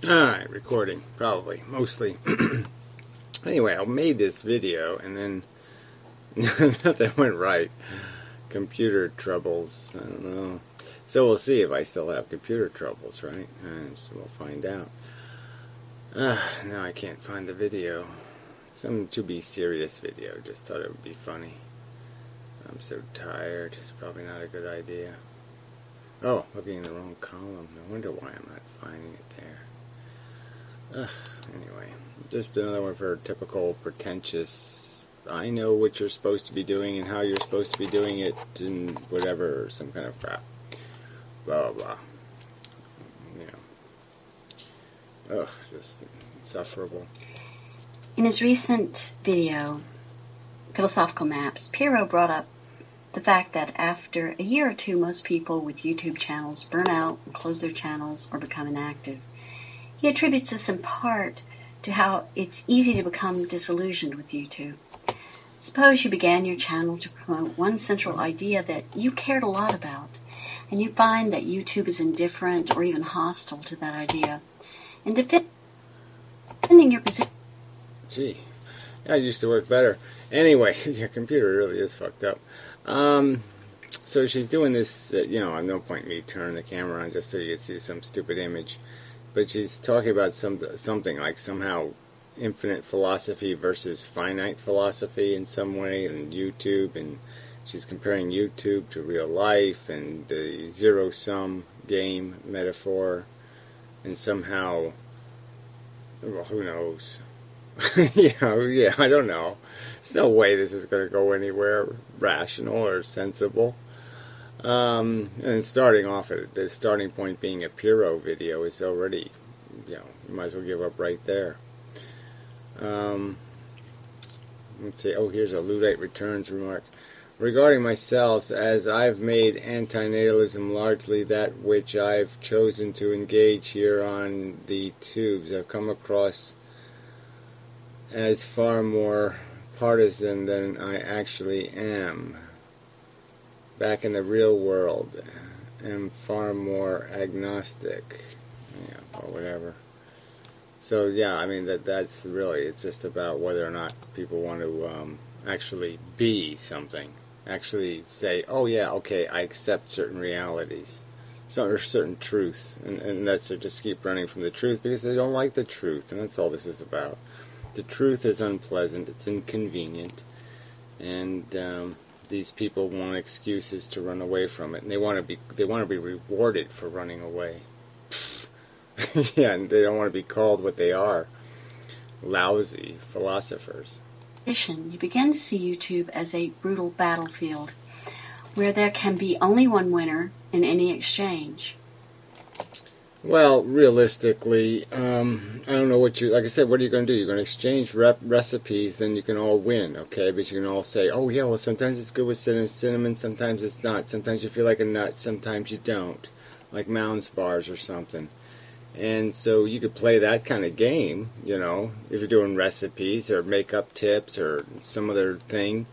Alright, recording, probably, mostly. Anyway, I made this video, and then nothing went right. Computer troubles, I don't know. So we'll see if I still have computer troubles, right? And so we'll find out. Now I can't find the video. Some to be serious video, just thought it would be funny. I'm so tired, it's probably not a good idea. Oh, looking in the wrong column. No wonder why I'm not finding it there. Anyway, just another one for typical pretentious, I know what you're supposed to be doing and how you're supposed to be doing it and whatever, some kind of crap. Blah, blah, blah. You know. Just insufferable. In his recent video, Philosophical Maps, Piero brought up the fact that after a year or two, most people with YouTube channels burn out and close their channels or become inactive. He attributes this in part to how it's easy to become disillusioned with YouTube. Suppose you began your channel to promote one central idea that you cared a lot about, and you find that YouTube is indifferent or even hostile to that idea. And defending your position... Gee, that used to work better. Anyway, your computer really is fucked up. So she's doing this, you know, at no point me turning the camera on just so you can see some stupid image. But she's talking about something like somehow infinite philosophy versus finite philosophy in some way, and YouTube, and she's comparing YouTube to real life and the zero-sum game metaphor, and somehow, well, who knows? Yeah, I don't know. There's no way this is going to go anywhere rational or sensible. And starting off at the starting point being a Piero video is already, you know, you might as well give up right there. Let's see. Oh, here's a Luddite Returns remark. Regarding myself, as I've made antinatalism largely that which I've chosen to engage here on the tubes, I've come across as far more partisan than I actually am. Back in the real world, am far more agnostic, yeah, or whatever. So yeah, I mean that's really, it's just about whether or not people want to actually be something, actually say, oh yeah, okay, I accept certain realities, certain truth, and that's to just keep running from the truth because they don't like the truth, and that's all this is about. The truth is unpleasant, it's inconvenient, and these people want excuses to run away from it, and they want to be rewarded for running away. Yeah, and they don't want to be called what they are, lousy philosophers. You begin to see YouTube as a brutal battlefield where there can be only one winner in any exchange. Well, realistically, I don't know what you, like I said, what are you going to do? You're going to exchange recipes, then you can all win, okay? But you can all say, oh yeah, well sometimes it's good with cinnamon, sometimes it's not. Sometimes you feel like a nut, sometimes you don't. Like Mounds bars or something. And so you could play that kind of game, you know, if you're doing recipes or makeup tips or some other thing.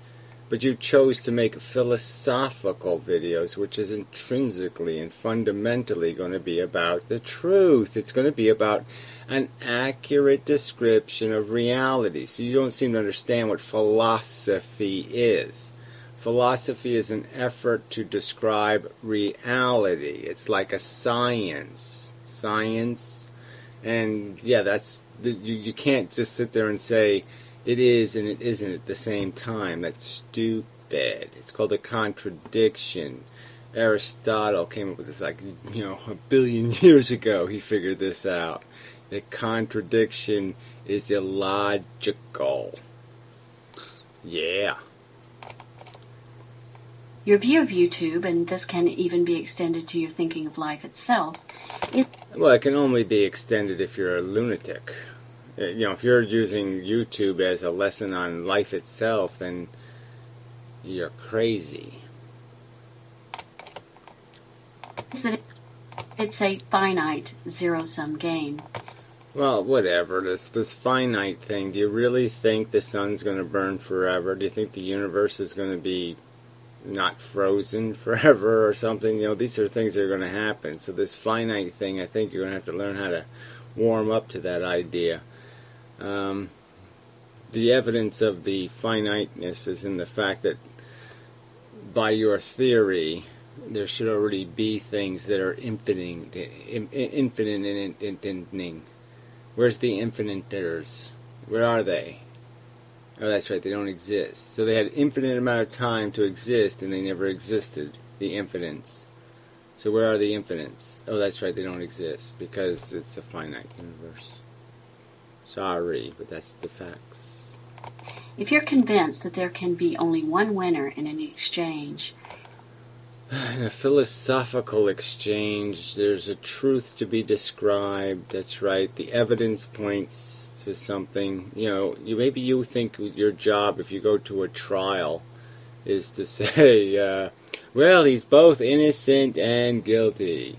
But you chose to make philosophical videos, which is intrinsically and fundamentally going to be about the truth. It's going to be about an accurate description of reality. So you don't seem to understand what philosophy is. Philosophy is an effort to describe reality. It's like a science. And yeah, that's you can't just sit there and say it is and it isn't at the same time. That's stupid. It's called a contradiction. Aristotle came up with this, like, you know, 1 billion years ago. He figured this out. The contradiction is illogical. Yeah. Your view of YouTube, and this can even be extended to your thinking of life itself, well, it can only be extended if you're a lunatic. You know, if you're using YouTube as a lesson on life itself, then you're crazy. It's a finite zero-sum game. Well, whatever. This finite thing, do you really think the sun's going to burn forever? Do you think the universe is going to be not frozen forever or something? You know, these are things that are going to happen. So this finite thing, I think you're going to have to learn how to warm up to that idea. The evidence of the finiteness is in the fact that by your theory, there should already be things that are infinite and infinite. Where's the infiniters? Where are they? Oh, that's right, they don't exist. So they had infinite amount of time to exist, and they never existed, the infinites. So where are the infinites? Oh, that's right, they don't exist, because it's a finite universe. Sorry, but that's the facts. If you're convinced that there can be only one winner in any exchange, in a philosophical exchange, there's a truth to be described. That's right. The evidence points to something. You know, maybe you think your job, if you go to a trial, is to say, well, he's both innocent and guilty.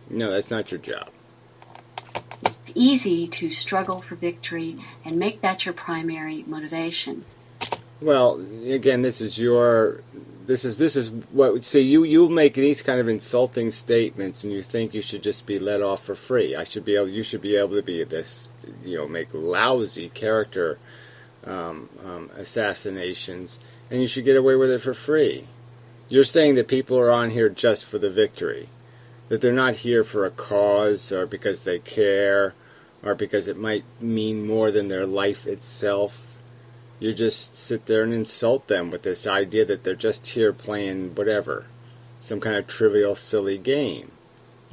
No, that's not your job. it's easy to struggle for victory and make that your primary motivation. Well, again, this is what, see, you make these kind of insulting statements, and you think you should just be let off for free. You should be able to be this, make lousy character assassinations, and you should get away with it for free. You're saying that people are on here just for the victory, that they're not here for a cause, or because they care, or because it might mean more than their life itself. You just sit there and insult them with this idea that they're just here playing whatever, some kind of trivial, silly game.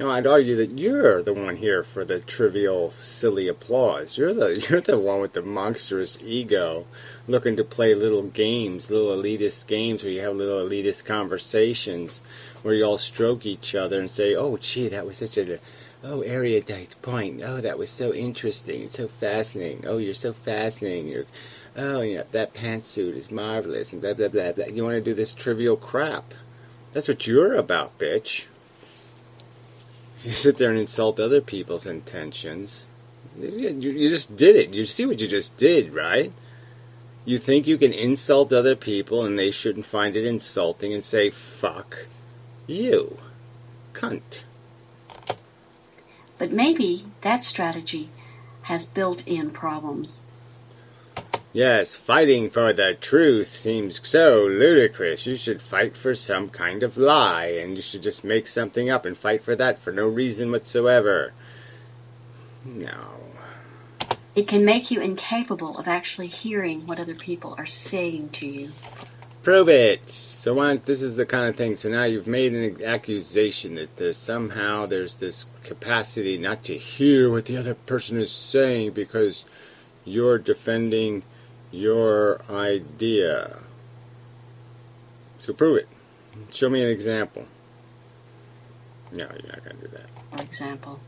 I'd argue that you're the one here for the trivial, silly applause. You're the one with the monstrous ego, looking to play little games, little elitist games where you have little elitist conversations, where you all stroke each other and say, "Oh, gee, that was such a erudite point. Oh, that was so interesting. It's so fascinating. Oh, you're so fascinating. That pantsuit is marvelous," and blah, blah, blah, blah. You want to do this trivial crap. That's what you're about, bitch. You sit there and insult other people's intentions. You just did it. You see what you just did, right? You think you can insult other people and they shouldn't find it insulting and say, "Fuck you, cunt." But maybe that strategy has built-in problems. Yes, fighting for the truth seems so ludicrous. You should fight for some kind of lie, and you should just make something up and fight for that for no reason whatsoever. No. It can make you incapable of actually hearing what other people are saying to you. Prove it. So this is the kind of thing. So now you've made an accusation that there's this capacity not to hear what the other person is saying because you're defending your idea. So prove it. Show me an example. No, you're not going to do that. For example.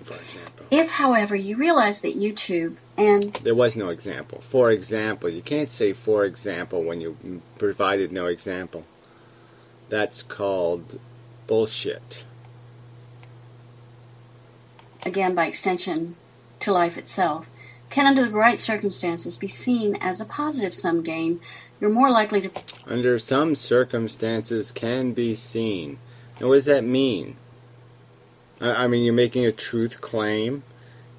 For example. If, however, you realize that YouTube and... There was no example. For example. You can't say for example when you provided no example. That's called bullshit. Again, by extension, to life itself, can under the right circumstances be seen as a positive-sum game. You're more likely to... Under some circumstances can be seen. Now, what does that mean? I mean, you're making a truth claim.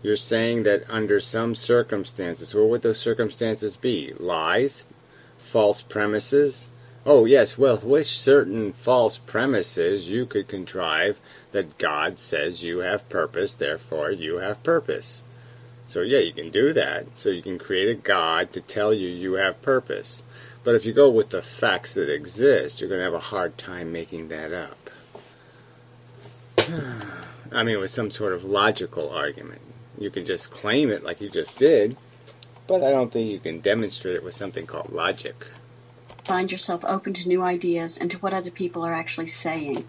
You're saying that under some circumstances, what would those circumstances be? Lies? False premises? Oh, yes, well, with certain false premises, you could contrive that God says you have purpose, therefore you have purpose. So, yeah, you can do that. So you can create a God to tell you have purpose. But if you go with the facts that exist, you're going to have a hard time making that up. I mean, with some sort of logical argument. You can just claim it like you just did, but I don't think you can demonstrate it with something called logic. Find yourself open to new ideas and to what other people are actually saying.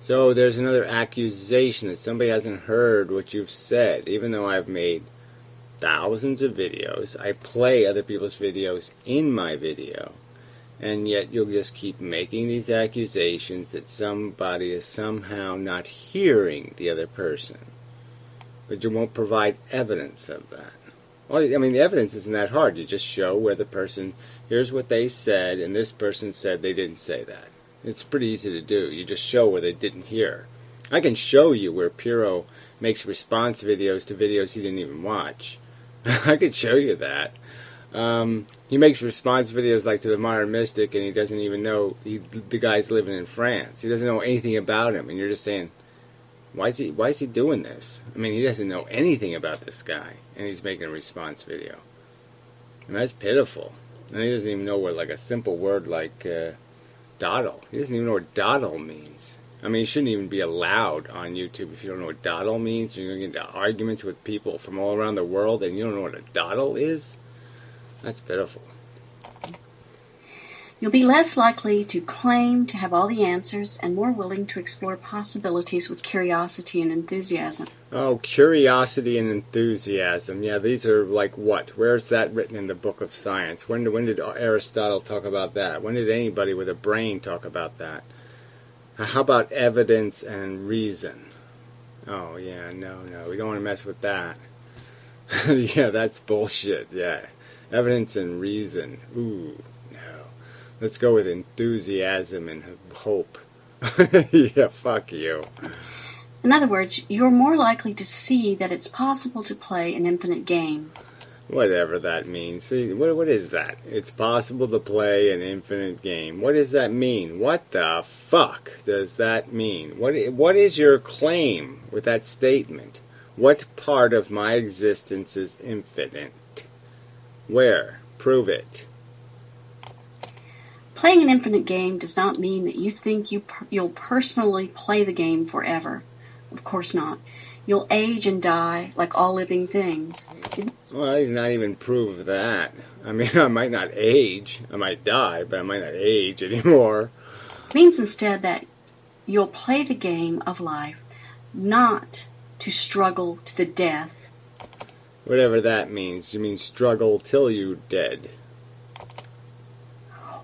So there's another accusation that somebody hasn't heard what you've said, even though I've made thousands of videos. I play other people's videos in my video, and yet you'll just keep making these accusations that somebody is somehow not hearing the other person. But you won't provide evidence of that. Well, I mean, the evidence isn't that hard. You just show where the person, here's what they said, and this person said they didn't say that. It's pretty easy to do. You just show where they didn't hear. I can show you where Piro makes response videos to videos he didn't even watch. I could show you that. He makes response videos like to the Modern Mystic, and he doesn't even know the guy's living in France. He doesn't know anything about him, and you're just saying, why is he doing this? I mean, he doesn't know anything about this guy, and he's making a response video. And that's pitiful. And he doesn't even know what, like, a simple word like dawdle. He doesn't even know what dawdle means. I mean, you shouldn't even be allowed on YouTube if you don't know what dawdle means. You're going to get into arguments with people from all around the world, and you don't know what a dawdle is? That's pitiful. You'll be less likely to claim to have all the answers and more willing to explore possibilities with curiosity and enthusiasm. Oh, curiosity and enthusiasm. Yeah, these are like what? Where's that written in the book of science? When did Aristotle talk about that? When did anybody with a brain talk about that? How about evidence and reason? Oh, yeah, no, we don't want to mess with that. Yeah, that's bullshit, yeah. Evidence and reason. Ooh, no. Let's go with enthusiasm and hope. Yeah, fuck you. In other words, you're more likely to see that it's possible to play an infinite game. Whatever that means. See, what is that? It's possible to play an infinite game. What does that mean? What the fuck does that mean? What is your claim with that statement? What part of my existence is infinite? Where? Prove it. Playing an infinite game does not mean that you think you'll personally play the game forever. Of course not. You'll age and die like all living things. Well, he's not even proof of that. I mean, I might not age. I might die, but I might not age anymore. It means instead that you'll play the game of life, not to struggle to the death. Whatever that means. You mean struggle till you're dead.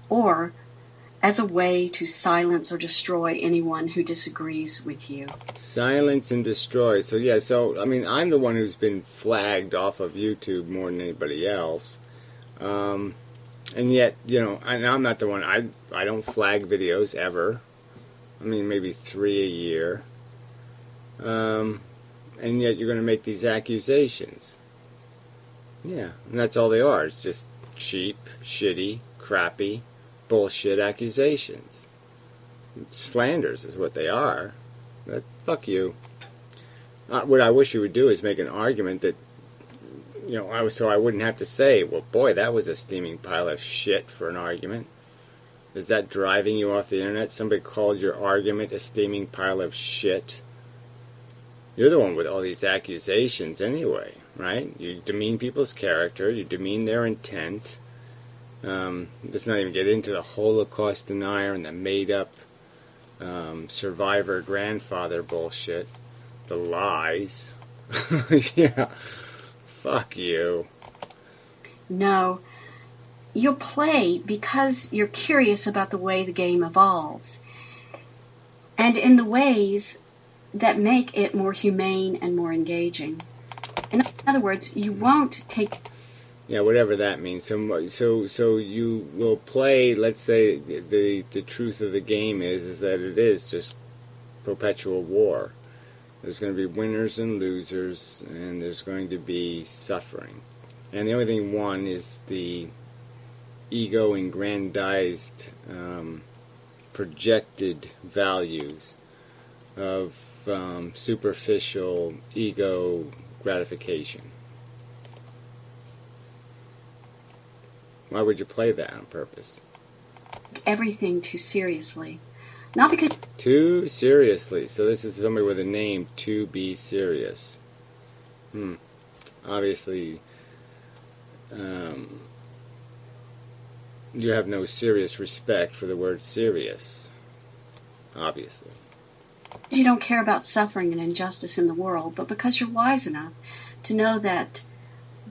Or as a way to silence or destroy anyone who disagrees with you. Silence and destroy. So, yeah, I mean, I'm the one who's been flagged off of YouTube more than anybody else. And yet, you know, and I'm not the one. I don't flag videos ever. I mean, maybe 3 a year. And yet you're going to make these accusations. Yeah, and that's all they are. It's just cheap, shitty, crappy, bullshit accusations. Slanders is what they are. But fuck you. What I wish you would do is make an argument that, you know, so I wouldn't have to say, well, boy, that was a steaming pile of shit for an argument. Is that driving you off the internet? Somebody called your argument a steaming pile of shit? You're the one with all these accusations anyway, right? You demean people's character, you demean their intent. Let's not even get into the Holocaust denier and the made-up survivor grandfather bullshit. The lies. Yeah. Fuck you. No. You'll play because you're curious about the way the game evolves. And in the ways that make it more humane and more engaging. In other words, you won't take... Yeah, whatever that means. So you will play, let's say, the truth of the game is that it is just perpetual war. There's going to be winners and losers, and there's going to be suffering. And the only thing won is the ego-aggrandized, projected values of superficial ego gratification. Why would you play that on purpose? Everything too seriously. Not because... Too seriously. So this is somebody with a name, To Be Serious. Obviously, you have no serious respect for the word serious. Obviously. You don't care about suffering and injustice in the world, but because you're wise enough to know that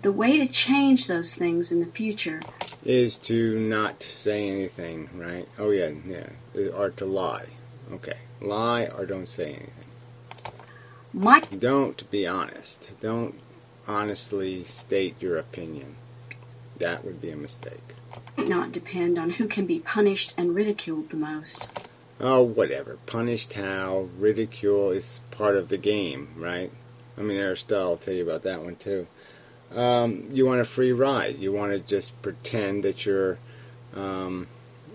the way to change those things in the future is to not say anything, right? Oh, yeah. Or to lie. Okay. Lie or don't say anything. Don't be honest. Don't honestly state your opinion. That would be a mistake. Not depend on who can be punished and ridiculed the most. Oh, whatever. Punished how? Ridicule is part of the game, right? I mean, Aristotle will tell you about that one, too. You want a free ride. You want to just pretend that you're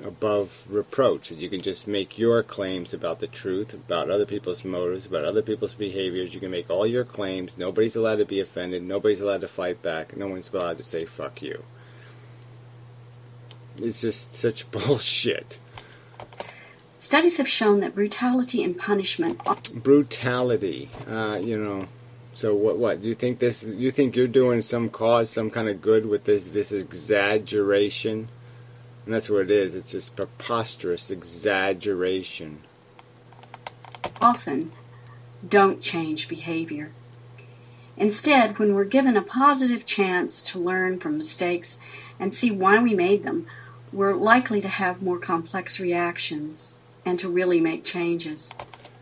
above reproach, that you can just make your claims about the truth, about other people's motives, about other people's behaviors. You can make all your claims. Nobody's allowed to be offended. Nobody's allowed to fight back. No one's allowed to say, fuck you. It's just such bullshit. Studies have shown that brutality and punishment... Brutality, you know... So what? Do you think this? You think you're doing some cause, some kind of good with this exaggeration? And that's what it is. It's just preposterous exaggeration. Often don't change behavior. Instead, when we're given a positive chance to learn from mistakes and see why we made them, we're likely to have more complex reactions and to really make changes.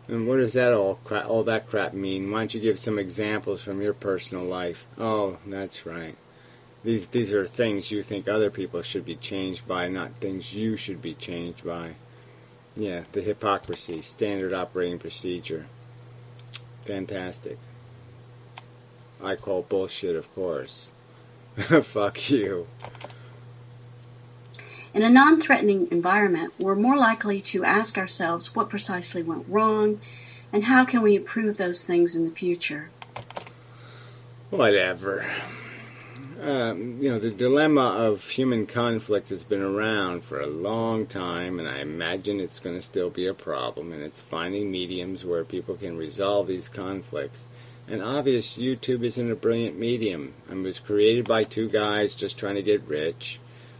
And what does that all that crap mean? Why don't you give some examples from your personal life? Oh, that's right. These are things you think other people should be changed by, not things you should be changed by. Yeah, the hypocrisy, standard operating procedure. Fantastic. I call bullshit, of course. Fuck you. In a non-threatening environment, we're more likely to ask ourselves what precisely went wrong and how can we improve those things in the future. Whatever. You know, the dilemma of human conflict has been around for a long time, and I imagine it's going to still be a problem, and it's finding mediums where people can resolve these conflicts. And obvious, YouTube isn't a brilliant medium. It was created by two guys just trying to get rich.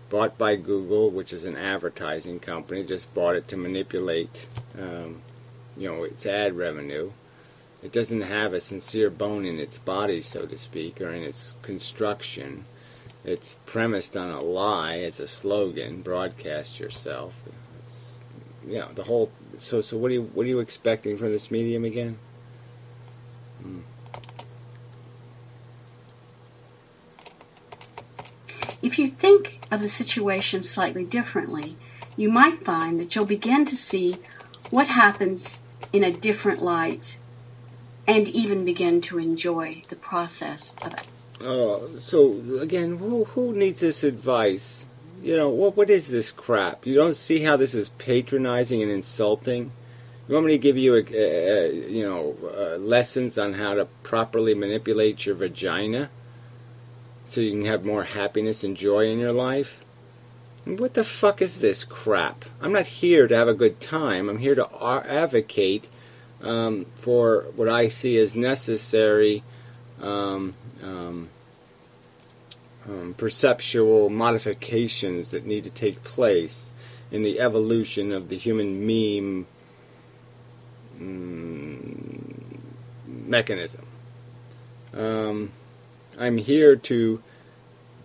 Bought by Google, which is an advertising company, just bought it to manipulate, you know, its ad revenue. It doesn't have a sincere bone in its body, so to speak, or in its construction. It's premised on a lie as a slogan, broadcast yourself. You know, the whole. So what are you expecting from this medium again? If you think of the situation slightly differently, you might find that you'll begin to see what happens in a different light and even begin to enjoy the process of it. Oh, so again, who needs this advice? You know, what is this crap? You don't see how this is patronizing and insulting? You want me to give you, lessons on how to properly manipulate your vagina so you can have more happiness and joy in your life? What the fuck is this crap? I'm not here to have a good time. I'm here to advocate for what I see as necessary perceptual modifications that need to take place in the evolution of the human meme mechanism. I'm here to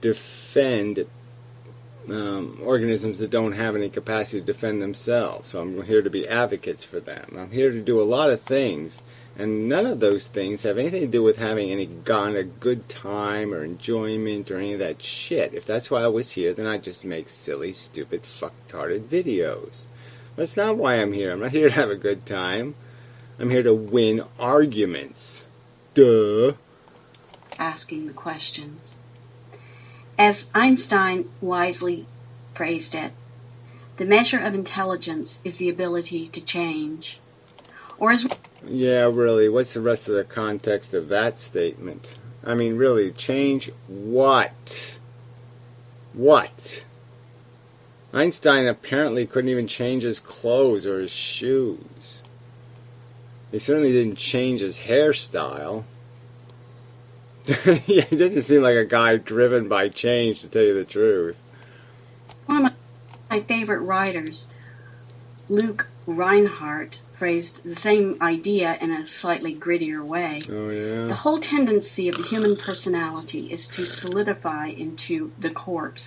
defend organisms that don't have any capacity to defend themselves. So I'm here to be advocates for them. I'm here to do a lot of things, and none of those things have anything to do with having a good time or enjoyment or any of that shit. If that's why I was here, then I'd just make silly, stupid, fucktarded videos. That's not why I'm here. I'm not here to have a good time. I'm here to win arguments. Duh. Asking the questions. As Einstein wisely phrased it, the measure of intelligence is the ability to change. Or as... Yeah, really, what's the rest of the context of that statement? I mean, really, change what? What? Einstein apparently couldn't even change his clothes or his shoes. He certainly didn't change his hairstyle. Yeah, he doesn't seem like a guy driven by change, to tell you the truth. One of my favorite writers, Luke Reinhardt, phrased the same idea in a slightly grittier way. Oh, yeah? The whole tendency of the human personality is to solidify into the corpse.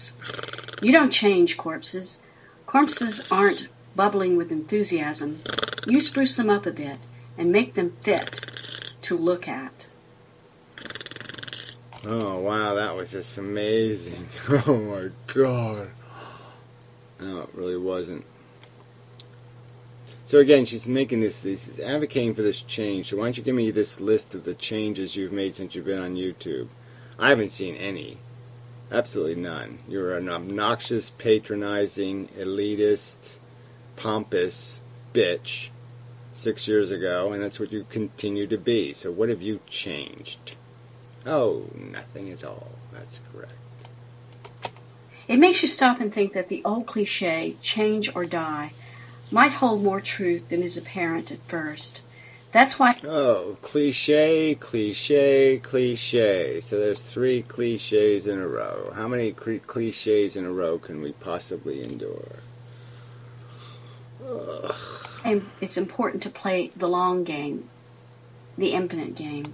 You don't change corpses. Corpses aren't bubbling with enthusiasm. You spruce them up a bit and make them fit to look at. Oh, wow, that was just amazing. Oh, my God. No, it really wasn't. So again, she's making this, she's advocating for this change. So why don't you give me this list of the changes you've made since you've been on YouTube? I haven't seen any. Absolutely none. You're an obnoxious, patronizing, elitist, pompous bitch 6 years ago, and that's what you continue to be. So what have you changed? Oh, nothing at all. That's correct. It makes you stop and think that the old cliche, change or die, might hold more truth than is apparent at first. That's why... Oh, cliche, cliche, cliche. So there's 3 cliches in a row. How many cliches in a row can we possibly endure? Ugh. And it's important to play the long game, the infinite game.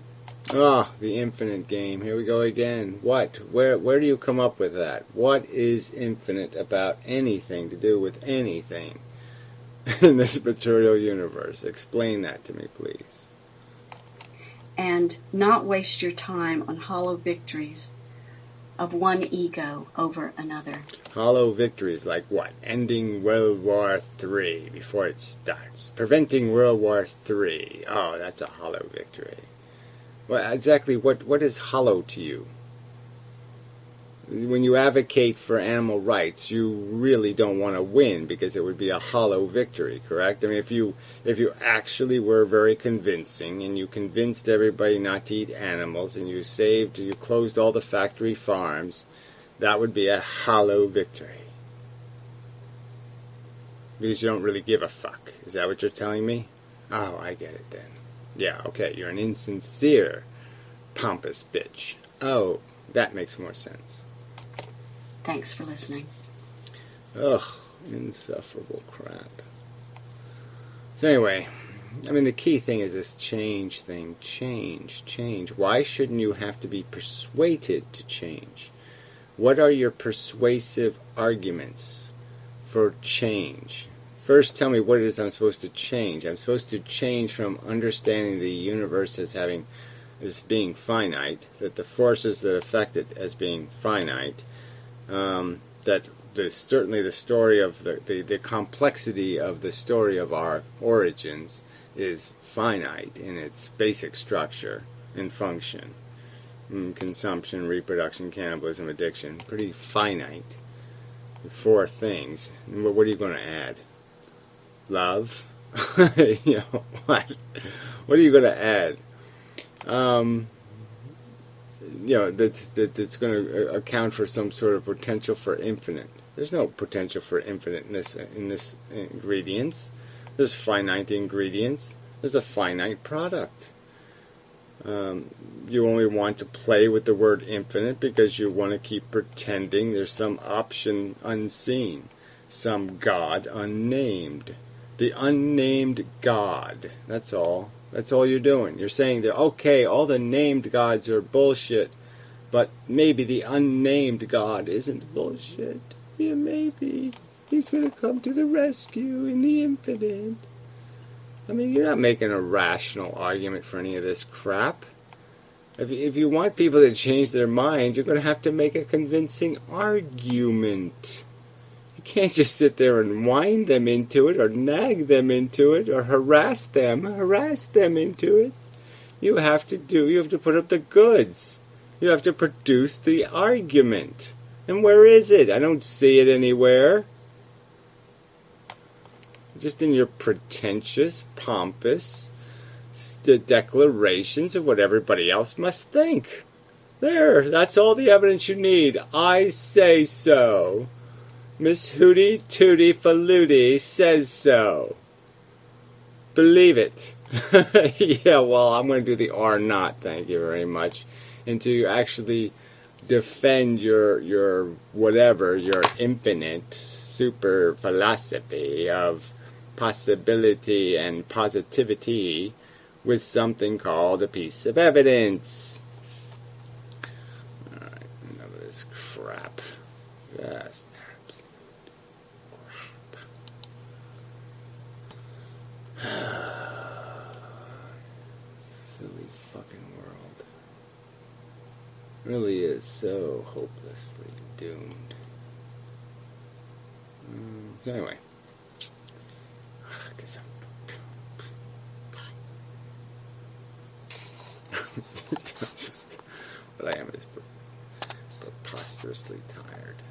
Ah, the infinite game. Here we go again. What? Where do you come up with that? What is infinite about anything to do with anything in this material universe? Explain that to me, please. And not waste your time on hollow victories of one ego over another. Hollow victories like what? Ending World War III before it starts. Preventing World War III. Oh, that's a hollow victory. Well, exactly what is hollow to you? When you advocate for animal rights, you really don't want to win because it would be a hollow victory, correct? I mean, if you actually were very convincing and you convinced everybody not to eat animals and you closed all the factory farms, that would be a hollow victory. Because you don't really give a fuck. Is that what you're telling me? Oh, I get it then. Yeah, okay, you're an insincere, pompous bitch. Oh, that makes more sense. Thanks for listening. Ugh, insufferable crap. So anyway, I mean, the key thing is this change thing. Change. Why shouldn't you have to be persuaded to change? What are your persuasive arguments for change? First, tell me what it is I'm supposed to change. I'm supposed to change from understanding the universe as being finite, that the forces that affect it as being finite, that certainly the story of the complexity of the story of our origins is finite in its basic structure and function. Consumption, reproduction, cannibalism, addiction, pretty finite. 4 things. What are you going to add? Love? You know, what? What are you going to add? You know, that's going to account for some sort of potential for infinite. There's no potential for infiniteness in this ingredients. There's finite ingredients. There's a finite product. You only want to play with the word infinite because you want to keep pretending there's some option unseen, some God unnamed. The unnamed God. That's all. That's all you're doing. You're saying that, okay, all the named gods are bullshit, but maybe the unnamed God isn't bullshit. Yeah, maybe. He's going to come to the rescue in the infinite. I mean, you're not making a rational argument for any of this crap. If you want people to change their mind, you're going to have to make a convincing argument. You can't just sit there and whine them into it, or nag them into it, or harass them into it. You have to put up the goods. You have to produce the argument. And where is it? I don't see it anywhere. Just in your pretentious, pompous declarations of what everybody else must think. There, that's all the evidence you need. I say so. Miss Hootie Tootie Faluti says so. Believe it. Yeah, well, I'm going to do the or not, thank you very much. And to actually defend your whatever, your infinite super philosophy of possibility and positivity with something called a piece of evidence. Alright, enough of this crap. Yes. Silly fucking world. Really is so hopelessly doomed. So anyway, I guess I'm I am is preposterously tired.